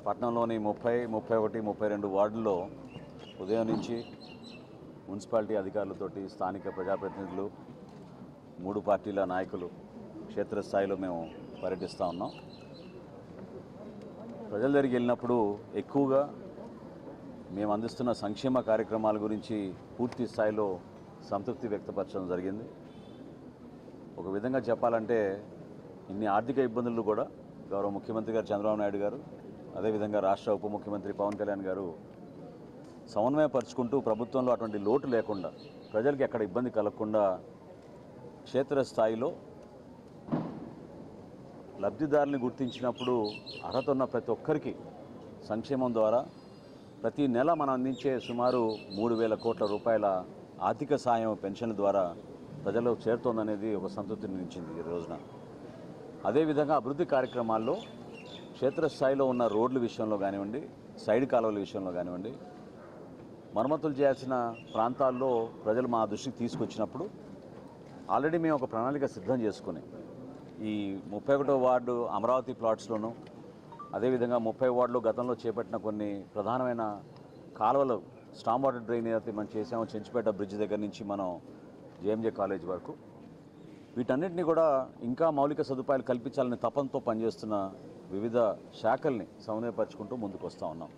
పట్టణంలోని 30, 31, 32 వార్డుల్లో ఉదయం నుంచి మున్సిపాలిటీ అధికారులతోటి స్థానిక ప్రజాప్రతినిధులు 3 పార్టీల నాయకులు క్షేత్రస్థాయిలో మేము పర్యటిస్తూ ఉన్నాం. ప్రజల దగ్గరికి వెళ్ళినప్పుడు ఎక్కువగా మేము అందిస్తున్న సంక్షేమ కార్యక్రమాల గురించి పూర్తి స్థాయిలో సంతృప్తి వ్యక్తపరచడం జరిగింది. ఒక విధంగా చెప్పాలంటే ఇన్ని ఆర్థిక ఇబ్బందులు కూడా గౌరవ ముఖ్యమంత్రి గారు చంద్రబాబు నాయుడు గారు, అదేవిధంగా రాష్ట్ర ఉప ముఖ్యమంత్రి పవన్ కళ్యాణ్ గారు సమన్వయపరుచుకుంటూ ప్రభుత్వంలో అటువంటి లోటు లేకుండా, ప్రజలకి ఎక్కడ ఇబ్బంది కలగకుండా క్షేత్రస్థాయిలో లబ్ధిదారుని గుర్తించినప్పుడు అర్హత ఉన్న ప్రతి ఒక్కరికి సంక్షేమం ద్వారా ప్రతి నెల మనం అందించే సుమారు 3,000 కోట్ల రూపాయల ఆర్థిక సాయం పెన్షన్ల ద్వారా ప్రజలకు చేరుతోందనేది ఒక సంతృప్తిని నించింది ఈ రోజున. అదేవిధంగా అభివృద్ధి కార్యక్రమాల్లో క్షేత్రస్థాయిలో ఉన్న రోడ్ల విషయంలో కానివ్వండి, సైడ్ కాలువల విషయంలో కానివ్వండి, మరమ్మతులు చేయాల్సిన ప్రాంతాల్లో ప్రజలు మా దృష్టికి తీసుకొచ్చినప్పుడు ఆల్రెడీ మేము ఒక ప్రణాళిక సిద్ధం చేసుకుని ఈ 31వ వార్డు అమరావతి ప్లాట్స్లోనూ, అదేవిధంగా 30 వార్డులో గతంలో చేపట్టిన కొన్ని ప్రధానమైన కాలువలు స్టామ్ వాటర్ డ్రైన్ ఏదైతే మనం చేసామో చెంచుపేట బ్రిడ్జ్ దగ్గర నుంచి మనం జేఎంజే కాలేజ్ వరకు, వీటన్నిటిని కూడా ఇంకా మౌలిక సదుపాయాలు కల్పించాలని తపంతో పనిచేస్తున్న వివిధ శాఖల్ని సమన్వయపరుచుకుంటూ ముందుకు వస్తూ ఉన్నాం.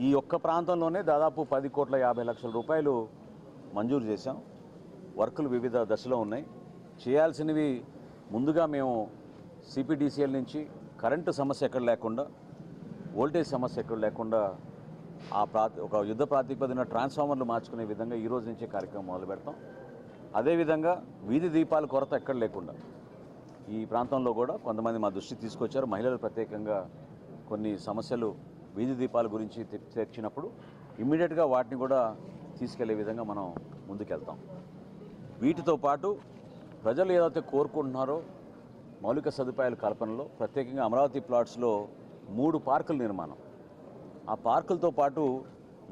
ఈ ఒక్క ప్రాంతంలోనే దాదాపు 10,50,00,000 రూపాయలు మంజూరు చేశాం. వర్కులు వివిధ దశలో ఉన్నాయి. చేయాల్సినవి ముందుగా మేము సిపిడిసిఎల్ నుంచి కరెంటు సమస్య ఎక్కడ లేకుండా, వోల్టేజ్ సమస్య ఎక్కడ లేకుండా ఒక యుద్ధ ప్రాతిపదికన ట్రాన్స్ఫార్మర్లు మార్చుకునే విధంగా ఈ రోజు నుంచే కార్యక్రమం మొదలు పెడతాం. అదేవిధంగా వీధి దీపాల కొరత ఎక్కడ లేకుండా ఈ ప్రాంతంలో కూడా కొంతమంది మా దృష్టికి తీసుకొచ్చారు. మహిళలు ప్రత్యేకంగా కొన్ని సమస్యలు వీధి దీపాల గురించి తెచ్చినప్పుడు ఇమ్మీడియట్గా వాటిని కూడా తీసుకెళ్లే విధంగా మనం ముందుకెళ్తాం. వీటితో పాటు ప్రజలు ఏదైతే కోరుకుంటున్నారో మౌలిక సదుపాయాల కల్పనలో ప్రత్యేకంగా అమరావతి ప్లాట్స్లో 3 పార్కుల నిర్మాణం, ఆ పార్కులతో పాటు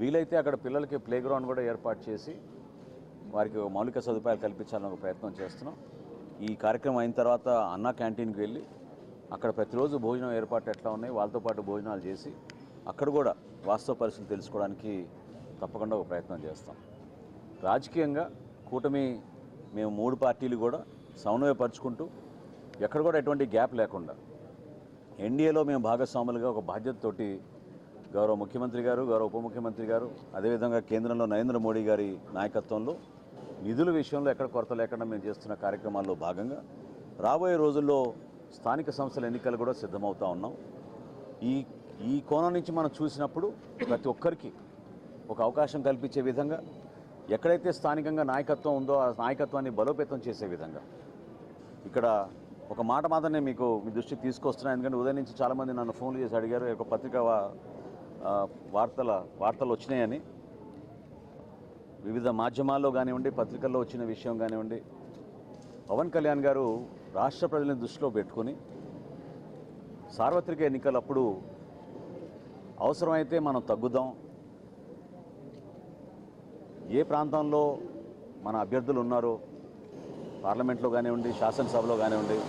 వీలైతే అక్కడ పిల్లలకి ప్లే గ్రౌండ్ కూడా ఏర్పాటు చేసి వారికి మౌలిక సదుపాయాలు కల్పించాలని ఒక ప్రయత్నం చేస్తున్నాం. ఈ కార్యక్రమం అయిన తర్వాత అన్నా క్యాంటీన్కి వెళ్ళి అక్కడ ప్రతిరోజు భోజనం ఏర్పాటు ఎట్లా ఉన్నాయి వాళ్ళతో పాటు భోజనాలు చేసి అక్కడ కూడా వాస్తవ పరిస్థితులు తెలుసుకోవడానికి తప్పకుండా ఒక ప్రయత్నం చేస్తాం. రాజకీయంగా కూటమి మేము 3 పార్టీలు కూడా సమన్వయపరుచుకుంటూ ఎక్కడ కూడా ఎటువంటి గ్యాప్ లేకుండా ఎన్డీఏలో మేము భాగస్వాములుగా ఒక బాధ్యతతోటి గౌరవ ముఖ్యమంత్రి గారు, గౌరవ ఉప ముఖ్యమంత్రి గారు, అదేవిధంగా కేంద్రంలో నరేంద్ర మోడీ గారి నాయకత్వంలో నిధుల విషయంలో ఎక్కడ కొరత లేకుండా మేము చేస్తున్న కార్యక్రమాల్లో భాగంగా రాబోయే రోజుల్లో స్థానిక సంస్థల ఎన్నికలు కూడా సిద్ధమవుతూ ఉన్నాం. ఈ కోణం నుంచి మనం చూసినప్పుడు ప్రతి ఒక్కరికి ఒక అవకాశం కల్పించే విధంగా ఎక్కడైతే స్థానికంగా నాయకత్వం ఉందో ఆ నాయకత్వాన్ని బలోపేతం చేసే విధంగా ఇక్కడ ఒక మాట మాత్రం నేను మీ దృష్టికి తీసుకొస్తున్నాను. ఎందుకంటే ఉదయం నుంచి చాలామంది నన్ను ఫోన్లు చేసి అడిగారు, ఒక పత్రికా వార్తలు వచ్చినాయని. వివిధ మాధ్యమాల్లో కానివ్వండి, పత్రికల్లో వచ్చిన విషయం కానివ్వండి, పవన్ కళ్యాణ్ గారు రాష్ట్ర ప్రజలను దృష్టిలో పెట్టుకుని సార్వత్రిక ఎన్నికలప్పుడు అవసరమైతే మనం తగ్గుదాం, ఏ ప్రాంతంలో మన అభ్యర్థులు ఉన్నారో పార్లమెంట్లో కానివ్వండి, శాసనసభలో కానివ్వండి,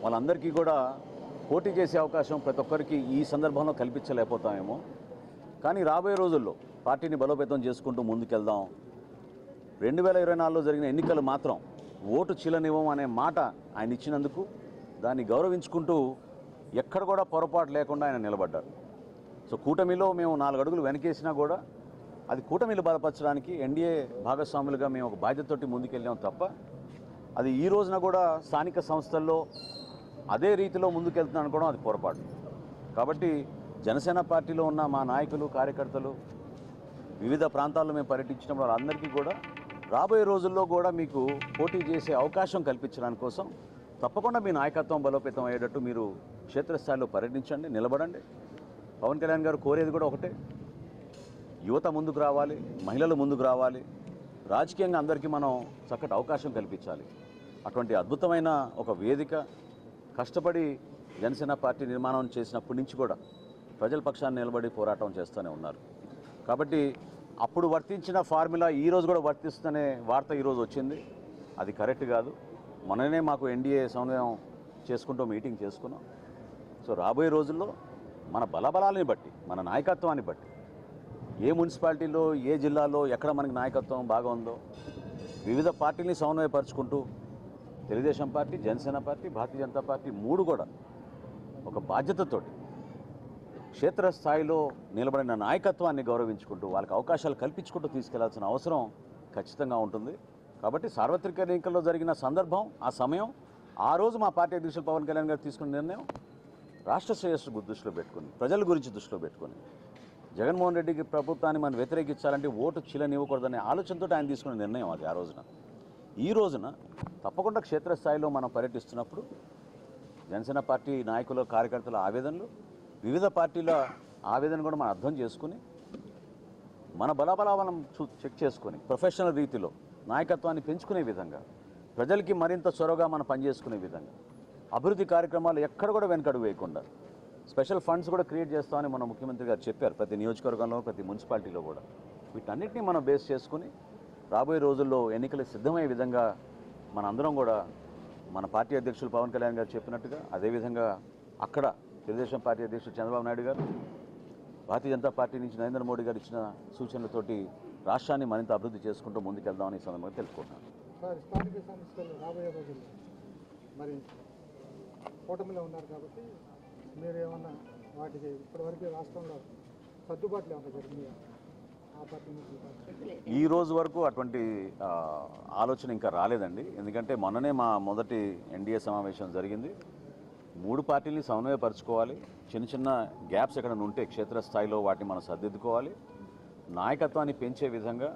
వాళ్ళందరికీ కూడా పోటీ చేసే అవకాశం ప్రతి ఒక్కరికి ఈ సందర్భంలో కల్పించలేకపోతామేమో, కానీ రాబోయే రోజుల్లో పార్టీని బలోపేతం చేసుకుంటూ ముందుకెళ్దాం. 2024లో జరిగిన ఎన్నికలు మాత్రం ఓటు చీలనివ్వం అనే మాట ఆయన ఇచ్చినందుకు దాన్ని గౌరవించుకుంటూ ఎక్కడ కూడా పొరపాటు లేకుండా ఆయన నిలబడ్డారు. సో కూటమిలో మేము 4 అడుగులు వెనకేసినా కూడా అది కూటమిలు బలపరచడానికి ఎన్డీఏ భాగస్వాములుగా మేము ఒక బాధ్యతతోటి ముందుకెళ్ళాం తప్ప అది ఈ రోజున కూడా స్థానిక సంస్థల్లో అదే రీతిలో ముందుకెళ్తున్నాను అనుకోవడం అది పొరపాటు. కాబట్టి జనసేన పార్టీలో ఉన్న మా నాయకులు, కార్యకర్తలు వివిధ ప్రాంతాల్లో మేము పర్యటించినప్పుడు వాళ్ళందరికీ కూడా రాబోయే రోజుల్లో కూడా మీకు పోటీ చేసే అవకాశం కల్పించడానికి కోసం తప్పకుండా మీ నాయకత్వం బలోపేతం అయ్యేటట్టు మీరు క్షేత్రస్థాయిలో పర్యటించండి, నిలబడండి. పవన్ కళ్యాణ్ గారు కోరేది కూడా ఒకటే, యువత ముందుకు రావాలి, మహిళలు ముందుకు రావాలి, రాజకీయంగా అందరికీ మనం చక్కటి అవకాశం కల్పించాలి. అటువంటి అద్భుతమైన ఒక వేదిక కష్టపడి జనసేన పార్టీ నిర్మాణం చేసినప్పటి నుంచి కూడా ప్రజల పక్షాన్ని నిలబడి పోరాటం చేస్తూనే ఉన్నారు. కాబట్టి అప్పుడు వర్తించిన ఫార్ములా ఈరోజు కూడా వర్తిస్తుందనే వార్త ఈరోజు వచ్చింది. అది కరెక్ట్ కాదు. మొన్ననే మాకు ఎన్డీఏ సమన్వయం చేసుకుంటూ మీటింగ్ చేసుకున్నాం. సో రాబోయే రోజుల్లో మన బలబలాలని బట్టి, మన నాయకత్వాన్ని బట్టి, ఏ మున్సిపాలిటీలో, ఏ జిల్లాలో ఎక్కడ మనకి నాయకత్వం బాగా ఉందో వివిధ పార్టీలని సమన్వయపరుచుకుంటూ Telugu Desam party, Janasena party, Bharatiya Janata party మూడు కూడా ఒక బాధ్యతతోటి క్షేత్రస్థాయిలో నిలబడిన నాయకత్వాన్ని గౌరవించుకుంటూ వాళ్ళకి అవకాశాలు కల్పించుకుంటూ తీసుకెళ్లాల్సిన అవసరం ఖచ్చితంగా ఉంటుంది. కాబట్టి సార్వత్రిక ఎన్నికల్లో జరిగిన సందర్భం, ఆ సమయం, ఆ రోజు మా పార్టీ అధ్యక్షులు పవన్ కళ్యాణ్ గారు తీసుకున్న నిర్ణయం రాష్ట్ర శ్రేయస్సు దృష్టిలో పెట్టుకుని, ప్రజల గురించి దృష్టిలో పెట్టుకుని, జగన్మోహన్ రెడ్డికి ప్రభుత్వాన్ని మనం వ్యతిరేకించాలంటే ఓటు చీలనివ్వకూడదనే ఆలోచనతో ఆయన తీసుకున్న నిర్ణయం అది ఆ రోజున. ఈ రోజున తప్పకుండా క్షేత్రస్థాయిలో మనం పర్యటిస్తున్నప్పుడు జనసేన పార్టీ నాయకుల, కార్యకర్తల ఆవేదనలు, వివిధ పార్టీల ఆవేదన కూడా మనం అర్థం చేసుకుని మన బలాబలాలను చెక్ చేసుకొని ప్రొఫెషనల్ రీతిలో నాయకత్వాన్ని పెంచుకునే విధంగా, ప్రజలకి మరింత చొరవగా మనం పనిచేసుకునే విధంగా, అభివృద్ధి కార్యక్రమాలు ఎక్కడ కూడా వెనకడుగు వేయకుండా స్పెషల్ ఫండ్స్ కూడా క్రియేట్ చేస్తామని మన ముఖ్యమంత్రి గారు చెప్పారు. ప్రతి నియోజకవర్గంలో, ప్రతి మున్సిపాలిటీలో కూడా వీటన్నిటిని మనం బేస్ చేసుకుని రాబోయే రోజుల్లో ఎన్నికలకు సిద్ధమయ్యే విధంగా మనందరం కూడా మన పార్టీ అధ్యక్షులు పవన్ కళ్యాణ్ గారు చెప్పినట్టుగా, అదేవిధంగా అక్కడ తెలుగుదేశం పార్టీ అధ్యక్షుడు చంద్రబాబు నాయుడు గారు, భారతీయ జనతా పార్టీ నుంచి నరేంద్ర మోడీ గారు ఇచ్చిన సూచనలతోటి రాష్ట్రాన్ని మరింత అభివృద్ధి చేసుకుంటూ ముందుకెళ్దామని ఈ సందర్భంగా తెలుసుకుంటున్నాను. సార్, స్థానిక సంస్థలు రాబోయే రోజుల్లో మరి కూటమిలో ఉన్నారు కాబట్టి మీరు ఏమన్నా వాటికి ఇప్పటివరకు రాష్ట్రంలో సర్దుబాట్లు ఏమన్నా జరిగినాయా? ఆ పార్టీ నుంచి ఈ రోజు వరకు అటువంటి ఆలోచన ఇంకా రాలేదండి. ఎందుకంటే మొన్ననే మా మొదటి ఎన్డీఏ సమావేశం జరిగింది. మూడు పార్టీలని సమన్వయపరచుకోవాలి. చిన్న చిన్న గ్యాప్స్ ఎక్కడైనా ఉంటే క్షేత్రస్థాయిలో వాటిని మనం సర్దిద్దుకోవాలి. నాయకత్వాన్ని పెంచే విధంగా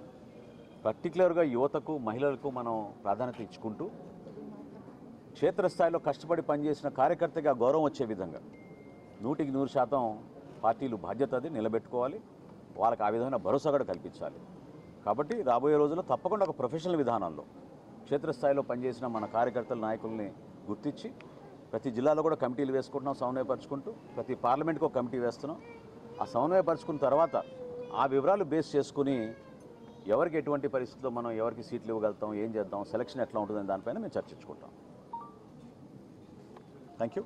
పర్టికులర్గా యువతకు, మహిళలకు మనం ప్రాధాన్యత ఇచ్చుకుంటూ క్షేత్రస్థాయిలో కష్టపడి పనిచేసిన కార్యకర్తగా గౌరవం వచ్చే విధంగా 100% పార్టీలు బాధ్యత అది నిలబెట్టుకోవాలి. వాళ్ళకి ఆ విధమైన భరోసా కూడా కల్పించాలి. కాబట్టి రాబోయే రోజుల్లో తప్పకుండా ఒక ప్రొఫెషనల్ విధానంలో క్షేత్రస్థాయిలో పనిచేసిన మన కార్యకర్తల, నాయకుల్ని గుర్తించి ప్రతి జిల్లాలో కూడా కమిటీలు వేసుకుంటున్నాం సమన్వయపరుచుకుంటూ. ప్రతి పార్లమెంట్కి ఒక కమిటీ వేస్తున్నాం. ఆ సమన్వయపరుచుకున్న తర్వాత ఆ వివరాలు బేస్ చేసుకుని ఎవరికి ఎటువంటి పరిస్థితుల్లో మనం ఎవరికి సీట్లు ఇవ్వగలుగుతాం, ఏం చేద్దాం, సెలక్షన్ ఎట్లా ఉంటుందని దానిపైన మేము చర్చించుకుంటాం. Thank you.